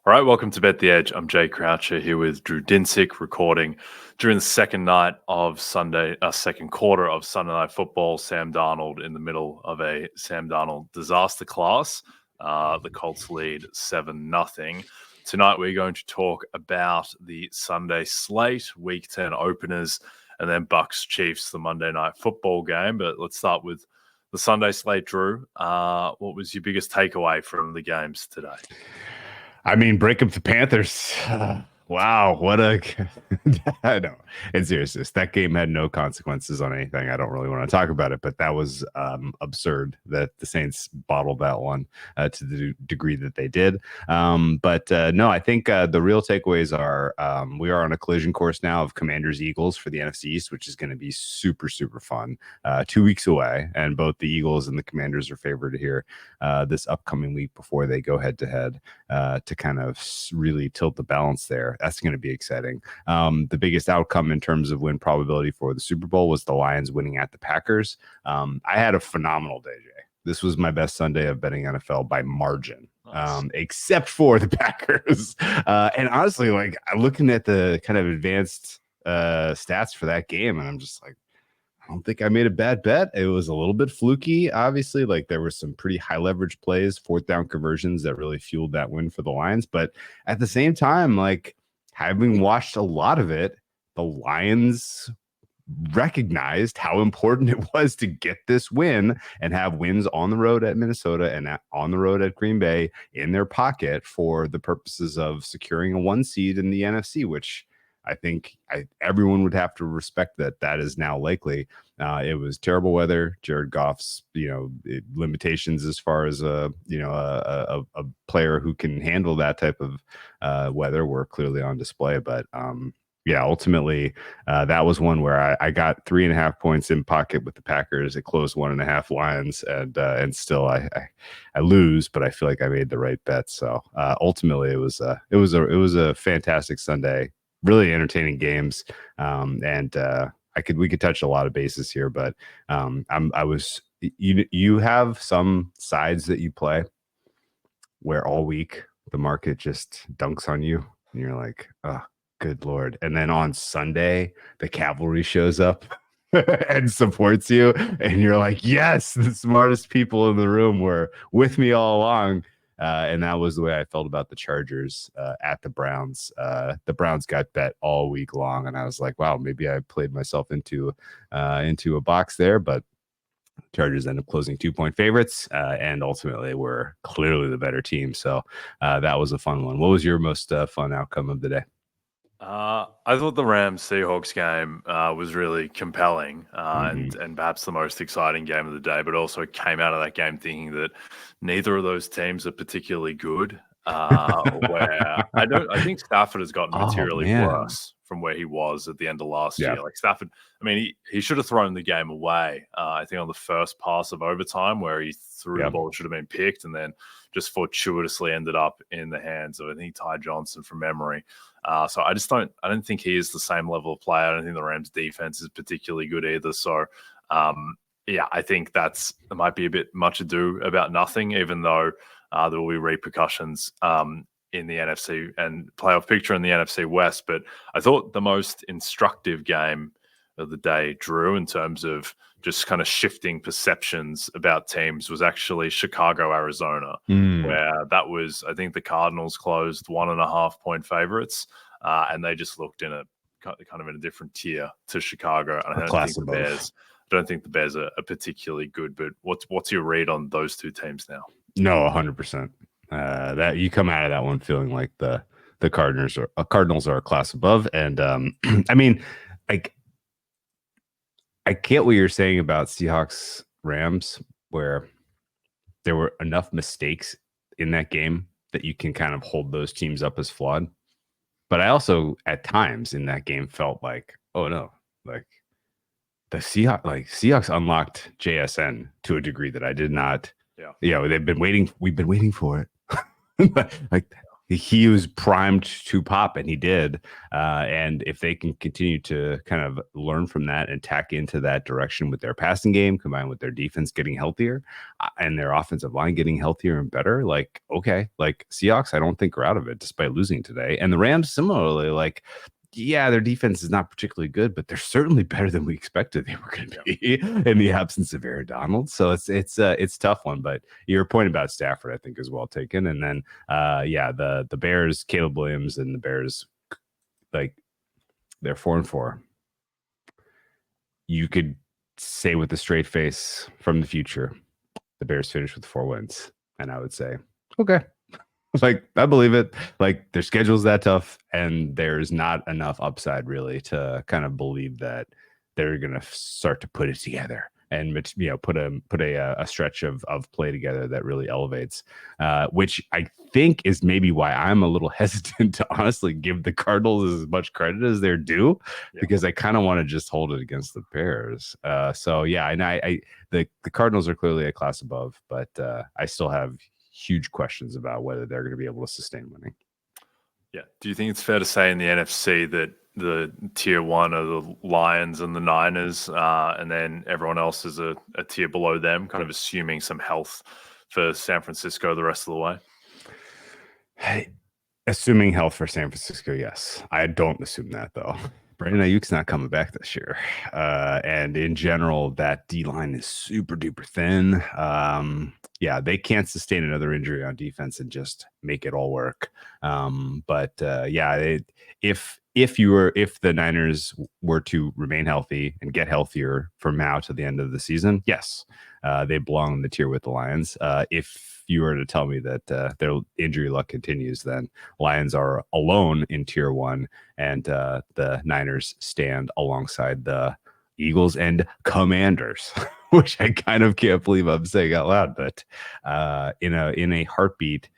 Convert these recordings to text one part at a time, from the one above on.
All right, welcome to Bet the Edge. I'm Jay Croucher here with Drew Dinsick, recording during the second quarter of Sunday Night Football. Sam Darnold in the middle of a Sam Darnold disaster class. The Colts lead 7-0. Tonight we're going to talk about the Sunday slate, Week 10 openers, and then Bucs Chiefs, the Monday Night Football game. But let's start with the Sunday slate, Drew. What was your biggest takeaway from the games today? I mean, break up the Panthers. Wow, what a no. In seriousness, that game had no consequences on anything. I don't really want to talk about it, but that was absurd that the Saints bottled that one to the degree that they did. No, I think the real takeaways are we are on a collision course now of Commanders-Eagles for the NFC East, which is going to be super, super fun. 2 weeks away, and both the Eagles and the Commanders are favored here this upcoming week before they go head-to-head to kind of really tilt the balance there. That's going to be exciting. The biggest outcome in terms of win probability for the Super Bowl was the Lions winning at the Packers. I had a phenomenal day, Jay. This was my best Sunday of betting NFL by margin, except for the Packers. And honestly, like, I'm looking at the kind of advanced stats for that game, and I'm just like, I don't think I made a bad bet. It was a little bit fluky, obviously. Like, there were some pretty high leverage plays, fourth down conversions that really fueled that win for the Lions. But at the same time, like, having watched a lot of it, the Lions recognized how important it was to get this win and have wins on the road at Minnesota and on the road at Green Bay in their pocket for the purposes of securing a 1 seed in the NFC, which I think everyone would have to respect that is now likely. It was terrible weather. Jared Goff's, limitations as far as a player who can handle that type of weather were clearly on display. But ultimately, that was one where I got 3.5 points in pocket with the Packers. It closed 1.5 Lions, and still I lose, but I feel like I made the right bet. So ultimately, it was a fantastic Sunday. Really entertaining games, and we could touch a lot of bases here, but you have some sides that you play where all week the market just dunks on you, and you're like, oh, good Lord. And then on Sunday, the cavalry shows up and supports you, and you're like, yes, the smartest people in the room were with me all along. And that was the way I felt about the Chargers at the Browns. The Browns got bet all week long, and I was like, wow, maybe I played myself into a box there. But Chargers ended up closing 2-point favorites, and ultimately were clearly the better team. So that was a fun one. What was your most fun outcome of the day? I thought the Rams-Seahawks game was really compelling and perhaps the most exciting game of the day, but also came out of that game thinking that neither of those teams are particularly good. Where I think Stafford has gotten materially worse from where he was at the end of last year. Like Stafford, I mean, he should have thrown the game away. I think on the first pass of overtime where he threw the ball that should have been picked and then just fortuitously ended up in the hands of, I think, Ty Johnson from memory. So I don't think he is the same level of player. I don't think the Rams defense is particularly good either. So I think there might be a bit much ado about nothing, even though there will be repercussions in the NFC and playoff picture in the NFC West. But I thought the most instructive game of the day, Drew, in terms of just kind of shifting perceptions about teams, was actually Chicago, Arizona, where that was, I think the Cardinals closed 1.5 point favorites, and they just looked in a kind of in a different tier to Chicago. And I don't think the Bears are particularly good. But what's your read on those two teams now? No, 100%. That you come out of that one feeling like the Cardinals are a class above, and I mean, like, I get what you're saying about Seahawks Rams, where there were enough mistakes in that game that you can kind of hold those teams up as flawed. But I also, at times in that game, felt like, oh no, like the Seahawks unlocked JSN to a degree that I did not. Yeah, we've been waiting for it. Like, he was primed to pop, and he did. And if they can continue to kind of learn from that and tack into that direction with their passing game, combined with their defense getting healthier and their offensive line getting healthier and better, like, okay, like Seahawks, I don't think are out of it despite losing today. And the Rams, similarly, like, yeah, their defense is not particularly good, but they're certainly better than we expected they were going to be in the absence of Aaron Donald. So it's a tough one. But your point about Stafford, I think, is well taken. And then the Bears, Caleb Williams, and the Bears, like, they're 4-4. You could say with a straight face from the future, the Bears finished with 4 wins, and I would say, okay. Like, I believe it. Like, their schedule's that tough, and there's not enough upside really to kind of believe that they're going to start to put it together and, you know, put a stretch of play together that really elevates, which I think is maybe why I'm a little hesitant to honestly give the Cardinals as much credit as they're due, because I kind of want to just hold it against the Bears. So yeah, and the Cardinals are clearly a class above, but I still have huge questions about whether they're going to be able to sustain winning. Yeah. Do you think it's fair to say in the NFC that the tier one are the Lions and the Niners, and then everyone else is a tier below them, kind of assuming some health for San Francisco the rest of the way? Hey, assuming health for San Francisco, yes. I don't assume that, though. Brandon Ayuk's not coming back this year. And in general, that D-line is super duper thin. Yeah, they can't sustain another injury on defense and just make it all work. If the Niners were to remain healthy and get healthier from now to the end of the season, yes, they belong in the tier with the Lions. If you were to tell me that their injury luck continues, then Lions are alone in tier one, and the Niners stand alongside the Eagles and Commanders, which I kind of can't believe I'm saying out loud. But in a heartbeat,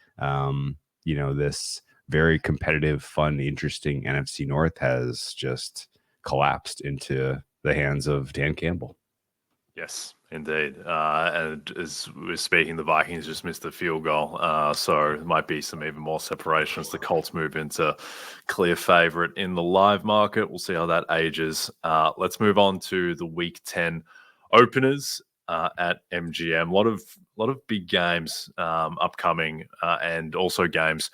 this very competitive, fun, interesting NFC North has just collapsed into the hands of Dan Campbell. Yes, indeed. And as we're speaking, the Vikings just missed a field goal. So there might be some even more separation as the Colts move into clear favorite in the live market. We'll see how that ages. Let's move on to the Week 10 openers at MGM. A lot of big games upcoming, and also games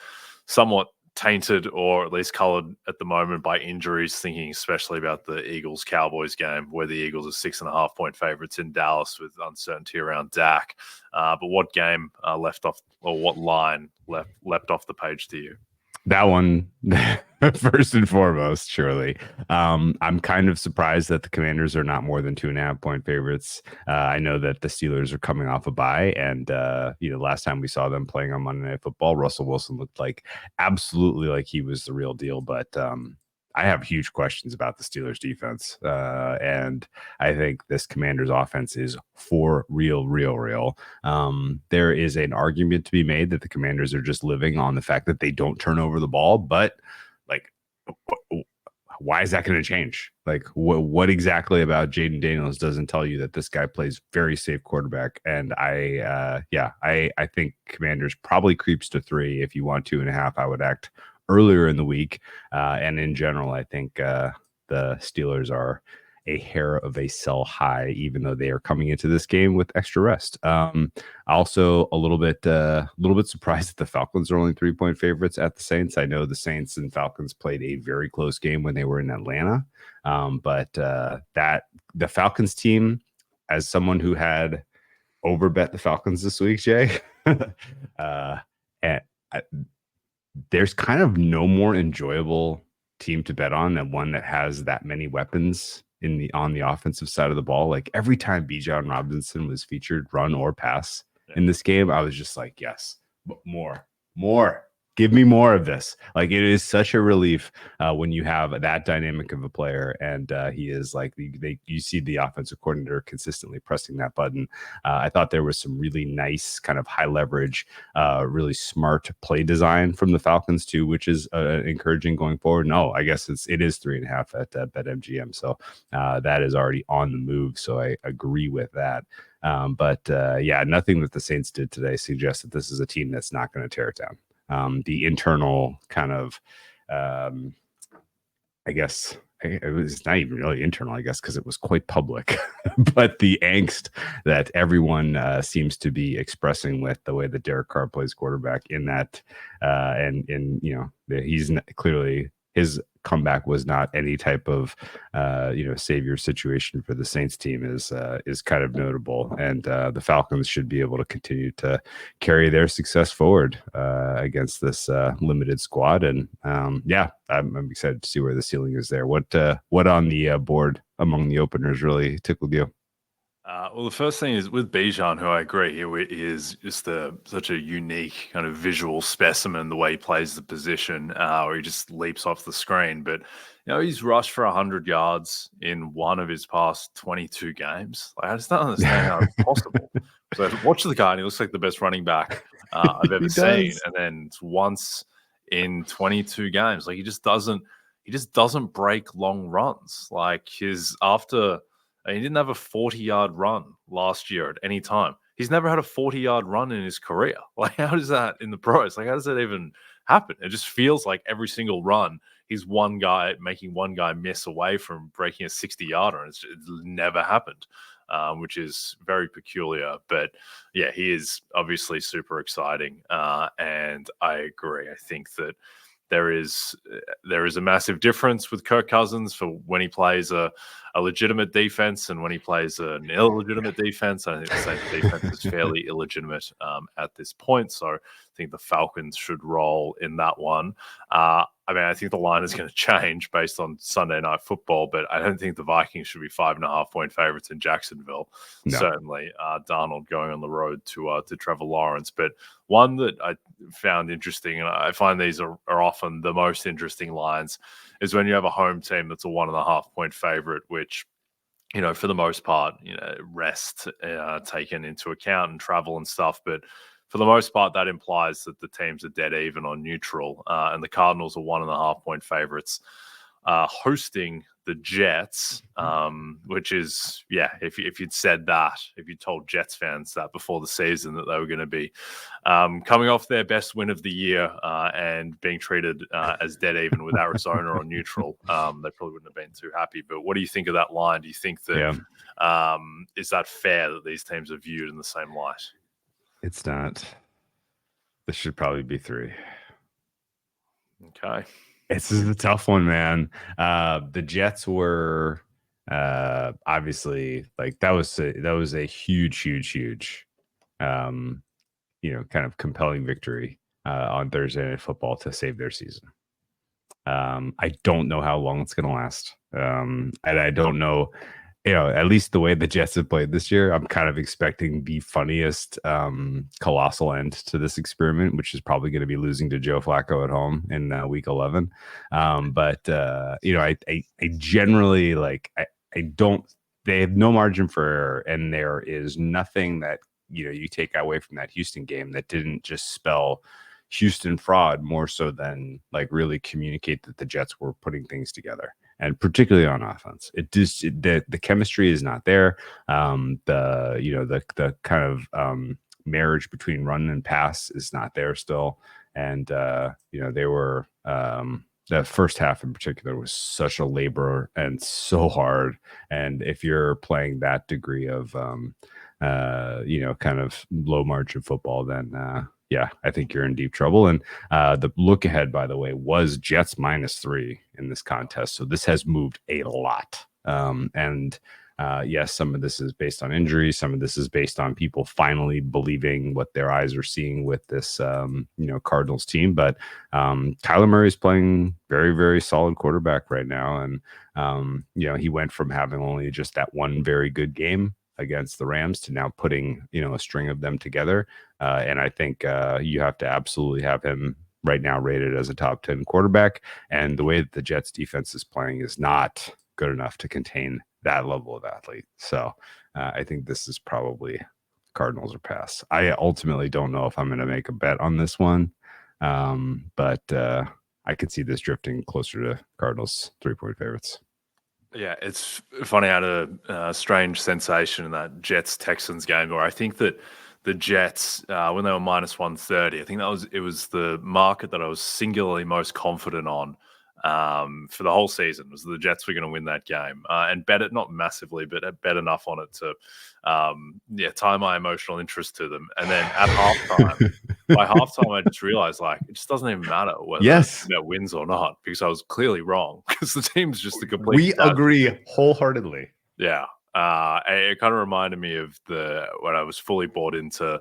somewhat tainted or at least colored at the moment by injuries, thinking especially about the Eagles-Cowboys game, where the Eagles are 6.5-point favorites in Dallas with uncertainty around Dak. But what game left off, or what line leapt off the page to you? That one, first and foremost, surely. I'm kind of surprised that the Commanders are not more than 2.5-point favorites. I know that the Steelers are coming off a bye, and last time we saw them playing on Monday Night Football, Russell Wilson looked absolutely like he was the real deal. But I have huge questions about the Steelers defense. And I think this Commanders offense is for real. There is an argument to be made that the Commanders are just living on the fact that they don't turn over the ball, but why is that going to change? What exactly about Jaden Daniels doesn't tell you that this guy plays very safe quarterback? And I think Commanders probably creeps to 3. If you want 2.5, I would act earlier in the week. And in general, I think the Steelers are a hair of a sell high, even though they are coming into this game with extra rest. Also a little bit surprised that the Falcons are only 3-point favorites at the Saints. I know the Saints and Falcons played a very close game when they were in Atlanta. But that the Falcons team, as someone who had overbet the Falcons this week, Jay, there's kind of no more enjoyable team to bet on than one that has that many weapons on the offensive side of the ball. Like, every time Bijan Robinson was featured, run or pass in this game, I was just like, yes, but more. Give me more of this. Like, it is such a relief when you have that dynamic of a player, and he is you see the offensive coordinator consistently pressing that button. I thought there was some really nice kind of high leverage, really smart play design from the Falcons too, which is encouraging going forward. No, I guess it is 3.5 at BetMGM, so that is already on the move. So I agree with that. But nothing that the Saints did today suggests that this is a team that's not going to tear it down. the internal kind of, I guess it was not even really internal, I guess, because it was quite public, but the angst that everyone seems to be expressing with the way that Derek Carr plays quarterback in that, and he's clearly, his comeback was not any type of savior situation for the Saints team is kind of notable, and the Falcons should be able to continue to carry their success forward against this limited squad. And I'm excited to see where the ceiling is there. What on the board among the openers really tickled you? Well, the first thing is with Bijan, who I agree he is just such a unique kind of visual specimen, the way he plays the position, where he just leaps off the screen. But, he's rushed for 100 yards in one of his past 22 games. Like, I just don't understand how it's possible. So I watch the guy, and he looks like the best running back I've ever seen. And then it's once in 22 games. Like, he just doesn't break long runs. Like, he didn't have a 40-yard run last year at any time. He's never had a 40-yard run in his career. Like, how does that in the pros? Like, how does that even happen? It just feels like every single run, he's one guy making one guy miss away from breaking a 60-yarder. And it's never happened, which is very peculiar. But, yeah, he is obviously super exciting. And I agree. I think that there is a massive difference with Kirk Cousins for when he plays a legitimate defense and when he plays an illegitimate defense. I think the Saints defense is fairly illegitimate at this point. So I think the Falcons should roll in that one. I think the line is going to change based on Sunday Night Football, but I don't think the Vikings should be 5.5-point favorites in Jacksonville. No. Certainly, Darnold going on the road to Trevor Lawrence. But one that I found interesting, and I find these are often the most interesting lines, is when you have a home team that's a 1.5-point favorite, which, for the most part, rest taken into account and travel and stuff. But for the most part, that implies that the teams are dead even on neutral, and the Cardinals are 1.5-point favorites hosting the Jets, which is, if you'd said that, if you told Jets fans that before the season that they were going to be coming off their best win of the year and being treated as dead even with Arizona on neutral, they probably wouldn't have been too happy. But what do you think of that line? Do you think that is that fair that these teams are viewed in the same light? It's not. This should probably be 3. Okay. This is a tough one, man. The Jets were obviously, like, that was a huge kind of compelling victory on Thursday Night Football to save their season. I don't know how long it's going to last, and I don't know. At least the way the Jets have played this year, I'm kind of expecting the funniest colossal end to this experiment, which is probably going to be losing to Joe Flacco at home in week 11. I generally, like, I don't, they have no margin for error, and there is nothing that, you take away from that Houston game that didn't just spell Houston fraud more so than, like, really communicate that the Jets were putting things together. And particularly on offense, the chemistry is not there. The kind of marriage between run and pass is not there still. And they were the first half in particular was such a labor and so hard. And if you're playing that degree of kind of low margin football, then I think you're in deep trouble. And the look ahead, by the way, was Jets -3 in this contest. So this has moved a lot. Yes, some of this is based on injuries. Some of this is based on people finally believing what their eyes are seeing with this, Cardinals team. But Kyler Murray is playing very, very solid quarterback right now. And, he went from having only just that one very good game against the Rams to now putting, a string of them together. And I think you have to absolutely have him right now rated as a top 10 quarterback. And the way that the Jets defense is playing is not good enough to contain that level of athlete. So I think this is probably Cardinals or pass. I ultimately don't know if I'm going to make a bet on this one. But I could see this drifting closer to Cardinals 3-point favorites. Yeah, it's funny. I had a strange sensation in that Jets-Texans game where I think that the Jets when they were minus 130. I think it was the market that I was singularly most confident on for the whole season, was the Jets were going to win that game, and bet it, not massively, but bet enough on it to tie my emotional interest to them. And then at halftime, by halftime, I just realized it just doesn't even matter whether that wins or not, because I was clearly wrong, because the team's just a complete. We agree wholeheartedly. Yeah. It kind of reminded me of when I was fully bought into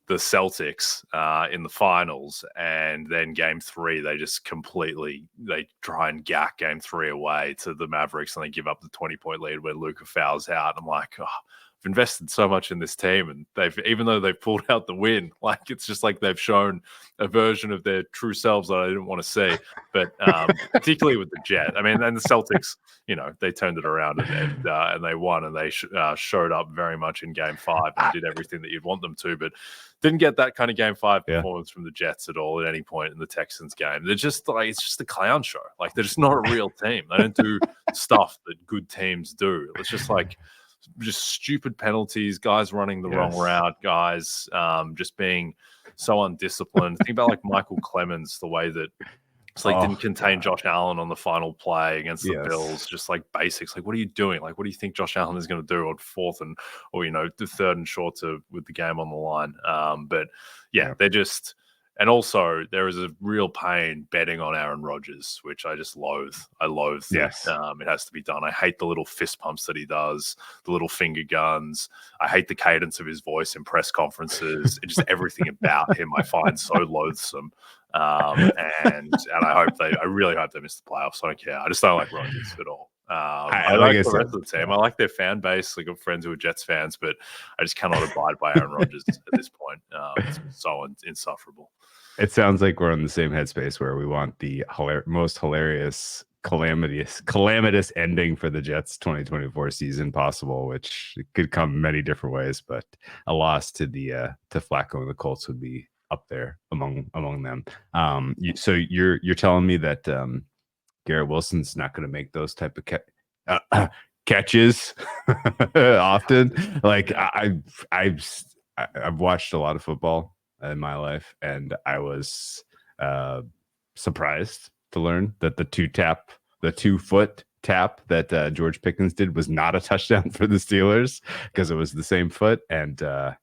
the Celtics in the finals, and then game 3 they just they try and gack game 3 away to the Mavericks, and they give up the 20-point lead when Luka fouls out. I'm like, I've invested so much in this team, and even though they've pulled out the win, it's just like they've shown a version of their true selves that I didn't want to see. But particularly with the Jet, I mean, and the Celtics, they turned it around and they won, and they showed up very much in game 5 and did everything that you'd want them to, but didn't get that kind of game 5 performance from the Jets at all at any point in the Texans game. They're just it's just a clown show. They're just not a real team. They don't do stuff that good teams do. It's just stupid penalties, guys running the wrong route, guys just being so undisciplined. Think about Michael Clemens, the way that didn't contain Josh Allen on the final play against the Bills. Just basics. What are you doing? What do you think Josh Allen is going to do on 4th or the 3rd and short with the game on the line? But they're just. And also, there is a real pain betting on Aaron Rodgers, which I just loathe. I loathe. Yes. It has to be done. I hate the little fist pumps that he does, the little finger guns. I hate the cadence of his voice in press conferences. Just everything about him I find so loathsome. And I really hope they miss the playoffs. I don't care. I just don't like Rodgers at all. I like the rest of the team. I like their fan base. I've got friends who are Jets fans, but I just cannot abide by Aaron Rodgers at this point. It's so insufferable. It sounds like we're in the same headspace where we want the most hilarious, calamitous ending for the Jets 2024 season possible, which could come many different ways, but a loss to Flacco and the Colts would be up there among them. So you're telling me that Garrett Wilson's not going to make those type of catches often? I've watched a lot of football in my life, and I was surprised to learn that the 2-foot tap that George Pickens did was not a touchdown for the Steelers, because it was the same foot. And I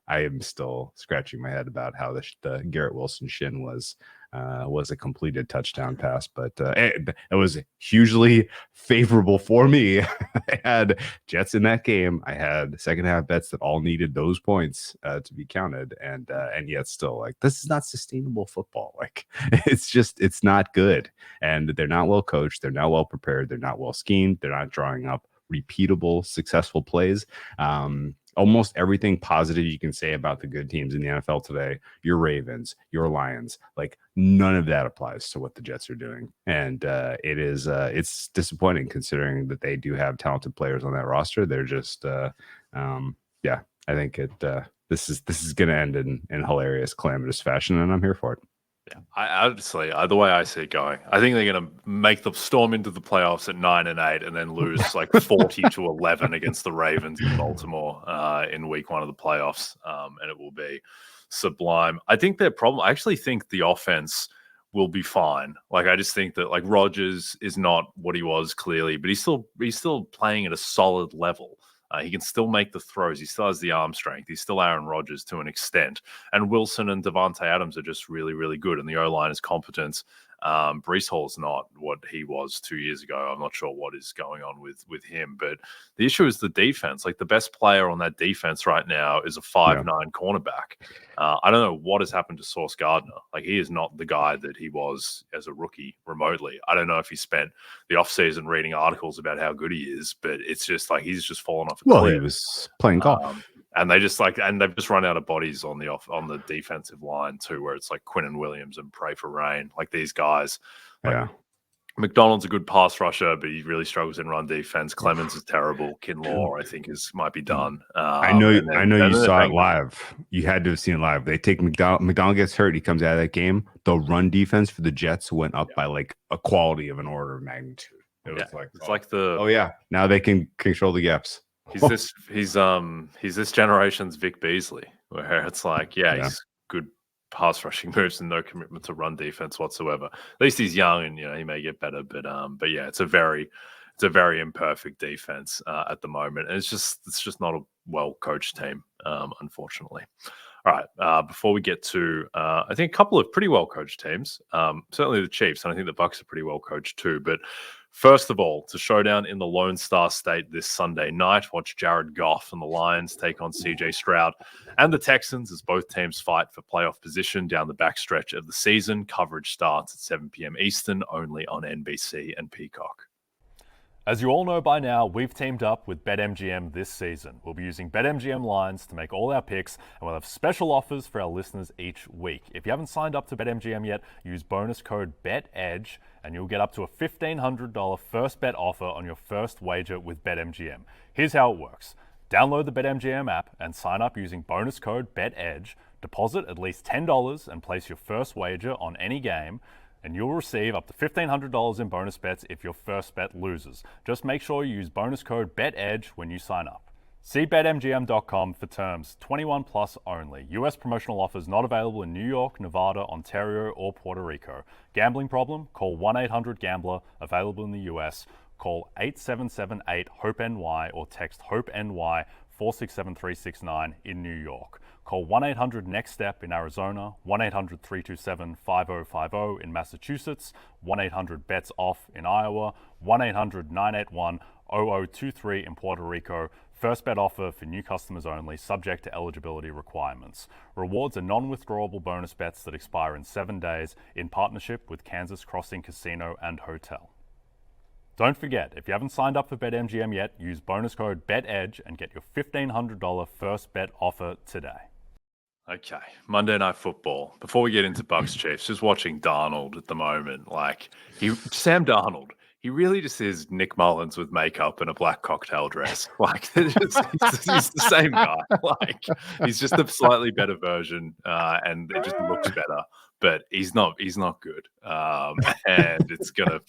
am still scratching my head about how the Garrett Wilson shin was a completed touchdown pass, but it was hugely favorable for me. I had Jets in that game. I had second half bets that all needed those points to be counted, and yet still, this is not sustainable football. It's not good, and they're not well coached. They're not well prepared. They're not well schemed. They're not drawing up repeatable, successful plays. Almost everything positive you can say about the good teams in the NFL today, your Ravens, your Lions, none of that applies to what the Jets are doing. And it's disappointing, considering that they do have talented players on that roster. They're just, I think this is going to end in hilarious, calamitous fashion, and I'm here for it. Yeah, I honestly, the way I see it going, I think they're going to make the storm into the playoffs at 9-8, and then lose 40-11 against the Ravens in Baltimore in week 1 of the playoffs, and it will be sublime. I think their problem. I actually think the offense will be fine. I just think that Rodgers is not what he was clearly, but he's still playing at a solid level. He can still make the throws. He still has the arm strength. He's still Aaron Rodgers to an extent. And Wilson and Devontae Adams are just really, really good. And the O-line is competent. Breece Hall's not what he was 2 years ago. I'm not sure what is going on with him. But the issue is the defense. The best player on that defense right now is a 5'9" cornerback. I don't know what has happened to Sauce Gardner. He is not the guy that he was as a rookie remotely. I don't know if he spent the offseason reading articles about how good he is, but it's just he's just fallen off a cliff. Well, he was playing golf. And they just and they've just run out of bodies on the defensive line too, where it's Quinnen Williams and Pray for Rain, these guys. McDonald's a good pass rusher, but he really struggles in run defense. Clemens is terrible. Kinlaw, I think, might be done. I know you saw it live. You had to have seen it live. They take McDonald. McDonald gets hurt. He comes out of that game. The run defense for the Jets went up by a quality of an order of magnitude. It was now they can control the gaps. He's this generation's Vic Beasley. where it's like, yeah, he's good pass rushing moves and no commitment to run defense whatsoever. At least he's young and he may get better, but yeah, it's a very imperfect defense at the moment, and it's just not a well coached team, unfortunately. All right, before we get to, I think a couple of pretty well coached teams, certainly the Chiefs, and I think the Bucs are pretty well coached too. But first of all, to showdown in the Lone Star State this Sunday night, watch Jared Goff and the Lions take on CJ Stroud and the Texans as both teams fight for playoff position down the backstretch of the season. Coverage starts at 7 p.m. Eastern, only on NBC and Peacock. As you all know by now, we've teamed up with BetMGM this season. We'll be using BetMGM lines to make all our picks, and we'll have special offers for our listeners each week. If you haven't signed up to BetMGM yet, use bonus code BETEDGE, and you'll get up to a $1,500 first bet offer on your first wager with BetMGM. Here's how it works. Download the BetMGM app and sign up using bonus code BETEDGE. Deposit at least $10 and place your first wager on any game, and you'll receive up to $1,500 in bonus bets if your first bet loses. Just make sure you use bonus code BETEDGE when you sign up. See BetMGM.com for terms. 21 plus only. U.S. promotional offers not available in New York, Nevada, Ontario, or Puerto Rico. Gambling problem? Call 1-800-GAMBLER. Available in the U.S. Call 877-8-HOPE-NY or text HOPE-NY 467-369 in New York. Call 1-800-NEXT-STEP in Arizona, 1-800-327-5050 in Massachusetts, 1-800-BETS-OFF in Iowa, 1-800-981-0023 in Puerto Rico. First bet offer for new customers only, subject to eligibility requirements. Rewards are non-withdrawable bonus bets that expire in 7 days in partnership with Kansas Crossing Casino and Hotel. Don't forget, if you haven't signed up for BetMGM yet, use bonus code BETEDGE and get your $1,500 first bet offer today. Okay, Monday Night Football. Before we get into Bucs Chiefs, just watching Darnold at the moment, Sam Darnold, he really just is Nick Mullins with makeup and a black cocktail dress. He's the same guy. He's just a slightly better version, and it just looks better. But he's not good, and it's gonna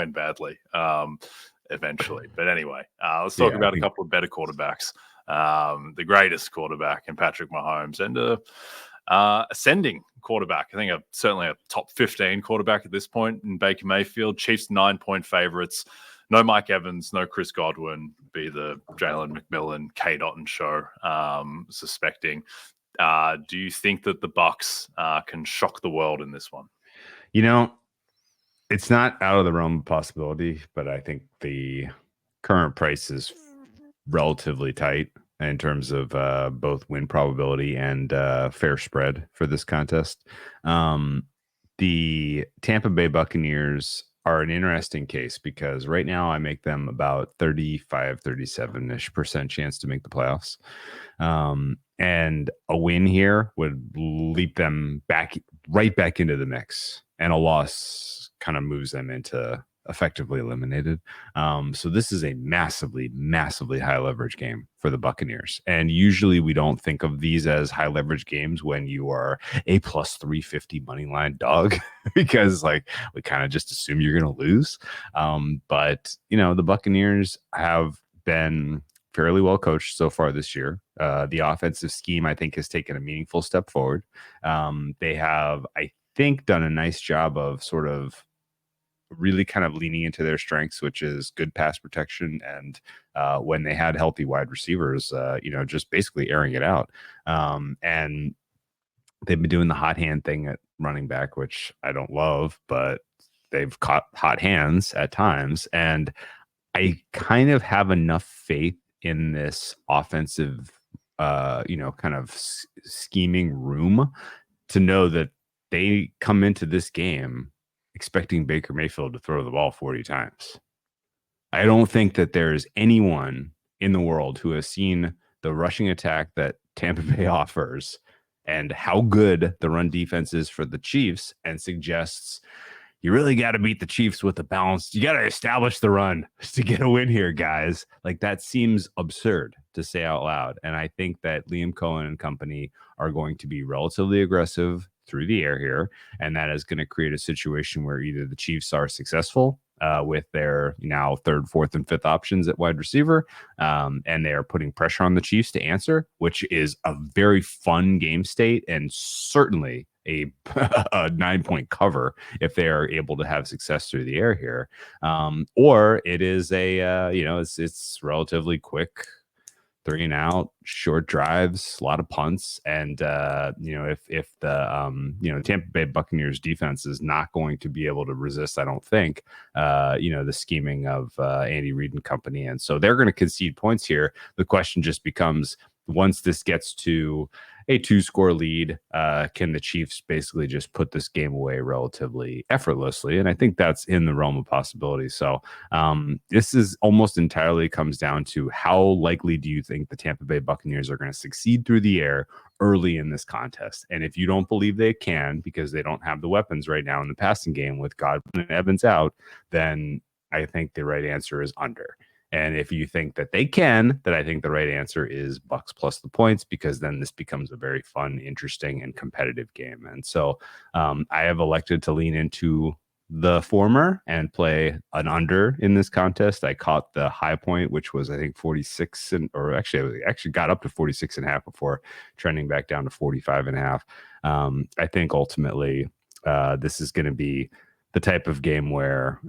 end badly eventually. But anyway, let's talk about a couple of better quarterbacks. The greatest quarterback in Patrick Mahomes and ascending quarterback. I think certainly a top 15 quarterback at this point in Baker Mayfield. Chiefs 9-point favorites. No Mike Evans, no Chris Godwin. Be the Jalen McMillan, K. Dotton show. Suspecting. Do you think that the Bucs can shock the world in this one? It's not out of the realm of possibility, but I think the current price is relatively tight in terms of both win probability and fair spread for this contest. The Tampa Bay Buccaneers are an interesting case because right now I make them about 37-ish% chance to make the playoffs. And a win here would leap them right back into the mix, and a loss kind of moves them into effectively eliminated. So this is a massively, massively high leverage game for the Buccaneers. And usually we don't think of these as high leverage games when you are a plus 350 money line dog, because we kind of just assume you're going to lose. But the Buccaneers have been fairly well coached so far this year. The offensive scheme, I think, has taken a meaningful step forward. They have, I think, done a nice job of sort of really kind of leaning into their strengths, which is good pass protection. And when they had healthy wide receivers, just basically airing it out. And they've been doing the hot hand thing at running back, which I don't love, but they've caught hot hands at times. And I kind of have enough faith in this offensive, kind of scheming room to know that they come into this game expecting Baker Mayfield to throw the ball 40 times. I don't think that there's anyone in the world who has seen the rushing attack that Tampa Bay offers and how good the run defense is for the Chiefs and suggests you really got to beat the Chiefs with a balance. You got to establish the run to get a win here, guys. That seems absurd to say out loud. And I think that Liam Cohen and company are going to be relatively aggressive through the air here. And that is going to create a situation where either the Chiefs are successful with their now third, fourth, and fifth options at wide receiver. And they are putting pressure on the Chiefs to answer, which is a very fun game state and certainly a 9-point cover if they are able to have success through the air here. Or it is a, it's relatively quick 3 and out, short drives, a lot of punts. And, if the, Tampa Bay Buccaneers defense is not going to be able to resist, I don't think, the scheming of Andy Reid and company. And so they're going to concede points here. The question just becomes, once this gets to a 2-score lead, can the Chiefs basically just put this game away relatively effortlessly? And I think that's in the realm of possibility. So this is almost entirely comes down to how likely do you think the Tampa Bay Buccaneers are going to succeed through the air early in this contest? And if you don't believe they can, because they don't have the weapons right now in the passing game with Godwin and Evans out, then I think the right answer is under. And if you think that they can, then I think the right answer is Bucs plus the points, because then this becomes a very fun, interesting, and competitive game. And so I have elected to lean into the former and play an under in this contest. I caught the high point, which was, I think, 46, or actually got up to 46.5 before trending back down to 45.5. I think ultimately this is going to be the type of game where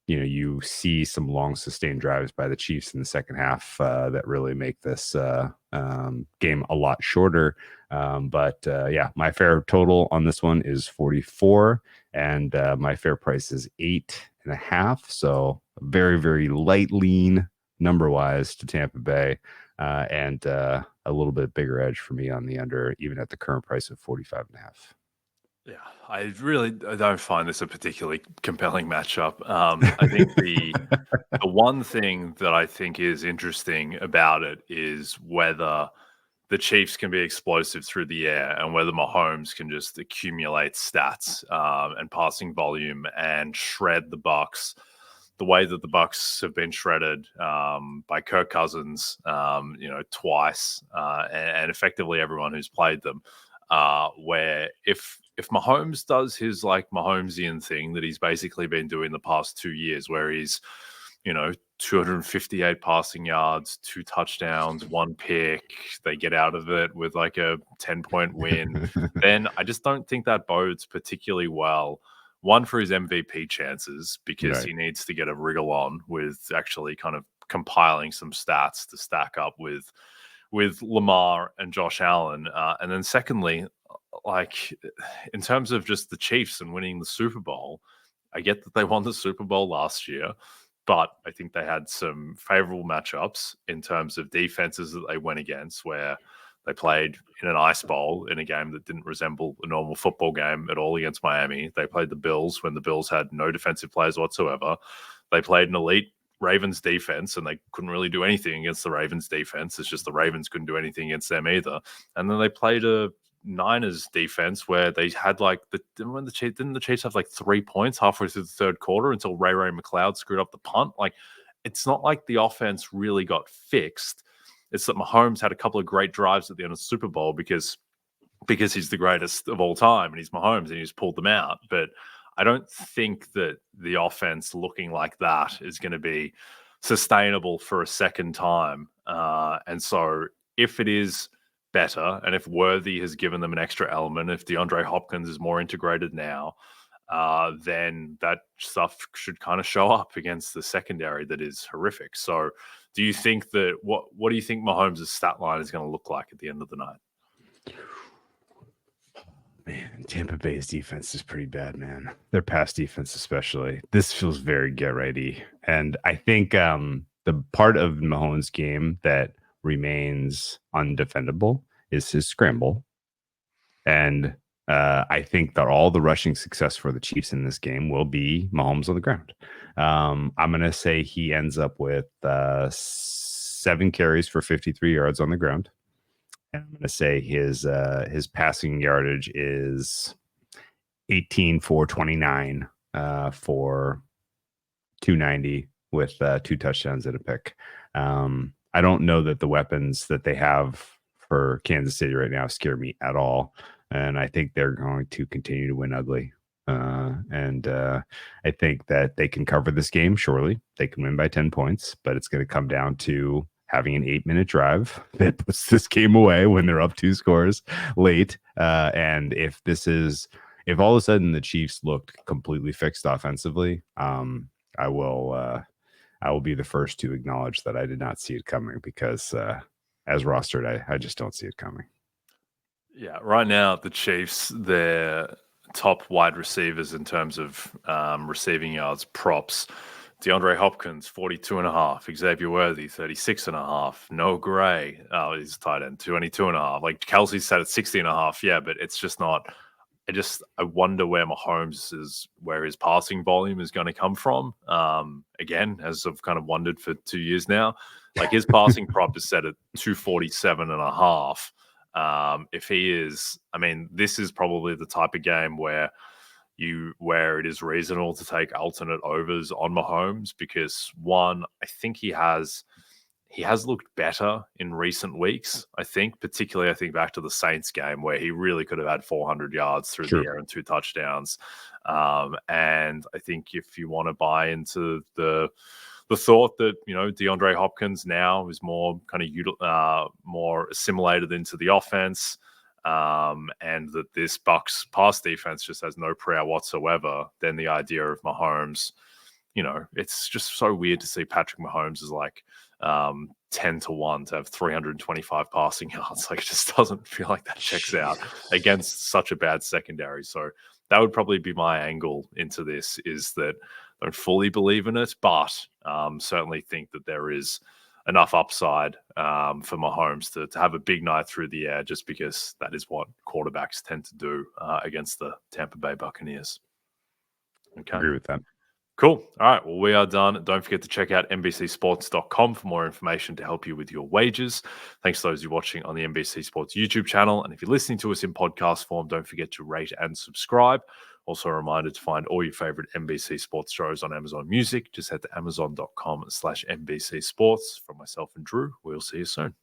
you see some long sustained drives by the Chiefs in the second half that really make this game a lot shorter. But my fair total on this one is 44, and my fair price is 8.5. So very, very light lean number wise to Tampa Bay, and a little bit bigger edge for me on the under, even at the current price of 45.5. Yeah, I don't find this a particularly compelling matchup. I think the one thing that I think is interesting about it is whether the Chiefs can be explosive through the air and whether Mahomes can just accumulate stats and passing volume and shred the Bucs the way that the Bucs have been shredded by Kirk Cousins, twice, and effectively everyone who's played them. Where if Mahomes does his like Mahomesian thing that he's basically been doing the past 2 years, where he's 258 passing yards, 2 touchdowns, 1 pick, they get out of it with like a 10-point win, then I just don't think that bodes particularly well. One, for his MVP chances, because he needs to get a wriggle on with actually kind of compiling some stats to stack up with Lamar and Josh Allen. And then secondly, like in terms of just the Chiefs and winning the Super Bowl, I get that they won the Super Bowl last year, but I think they had some favorable matchups in terms of defenses that they went against, where they played in an ice bowl in a game that didn't resemble a normal football game at all against Miami. They played the Bills when the Bills had no defensive players whatsoever. They played an elite Ravens defense, and they couldn't really do anything against the Ravens defense. It's just the Ravens couldn't do anything against them either. And then they played a Niners defense where they had didn't the Chiefs have like 3 points halfway through the third quarter until Ray McLeod screwed up the punt? Like, it's not like the offense really got fixed. It's that Mahomes had a couple of great drives at the end of the Super Bowl because he's the greatest of all time and he's Mahomes and he's pulled them out. But I don't think that the offense looking like that is going to be sustainable for a second time. And so if it is better, and if Worthy has given them an extra element, if DeAndre Hopkins is more integrated now, then that stuff should kind of show up against the secondary that is horrific. So do you think that what do you think Mahomes' stat line is going to look like at the end of the night? Man, Tampa Bay's defense is pretty bad, man. Their pass defense especially. This feels very get-righty. And I think the part of Mahomes' game that remains undefendable is his scramble. And I think that all the rushing success for the Chiefs in this game will be Mahomes on the ground. I'm going to say he ends up with 7 carries for 53 yards on the ground. And I'm going to say his passing yardage is 18 for 29 for 290 with 2 touchdowns and a pick. I don't know that the weapons that they have for Kansas City right now scare me at all. And I think they're going to continue to win ugly. And I think that they can cover this game. Surely they can win by 10 points, but it's going to come down to having an 8-minute drive that puts this game away when they're up 2 scores late. And if all of a sudden the Chiefs looked completely fixed offensively, I will be the first to acknowledge that I did not see it coming, because as rostered, I just don't see it coming. Yeah, right now the Chiefs, their top wide receivers in terms of receiving yards props: DeAndre Hopkins, 42.5; Xavier Worthy, 36.5; Noah Gray, he's tight end, 22.5. Like Kelsey's set at 60.5. Yeah, but it's just not. I wonder where where his passing volume is going to come from. Again, as I've kind of wondered for 2 years now, like his passing prop is set at 247.5. If he is, I mean, this is probably the type of game where it is reasonable to take alternate overs on Mahomes, because one, I think he has looked better in recent weeks. I think back to the Saints game where he really could have had 400 yards through the air and 2 touchdowns. And I think if you want to buy into the thought that, DeAndre Hopkins now is more kind of more assimilated into the offense, and that this Bucs pass defense just has no prayer whatsoever, then the idea of Mahomes, it's just so weird to see Patrick Mahomes is like 10-1 to have 325 passing yards. Like, it just doesn't feel like that checks out against such a bad secondary. So that would probably be my angle into this, is that I don't fully believe in it, but certainly think that there is enough upside for Mahomes to have a big night through the air, just because that is what quarterbacks tend to do against the Tampa Bay Buccaneers. Okay. Agree with that. Cool. All right. Well, we are done. Don't forget to check out NBCsports.com for more information to help you with your wagers. Thanks to those of you watching on the NBC Sports YouTube channel. And if you're listening to us in podcast form, don't forget to rate and subscribe. Also, a reminder to find all your favorite NBC Sports shows on Amazon Music. Just head to amazon.com/NBC Sports. From myself and Drew, we'll see you soon.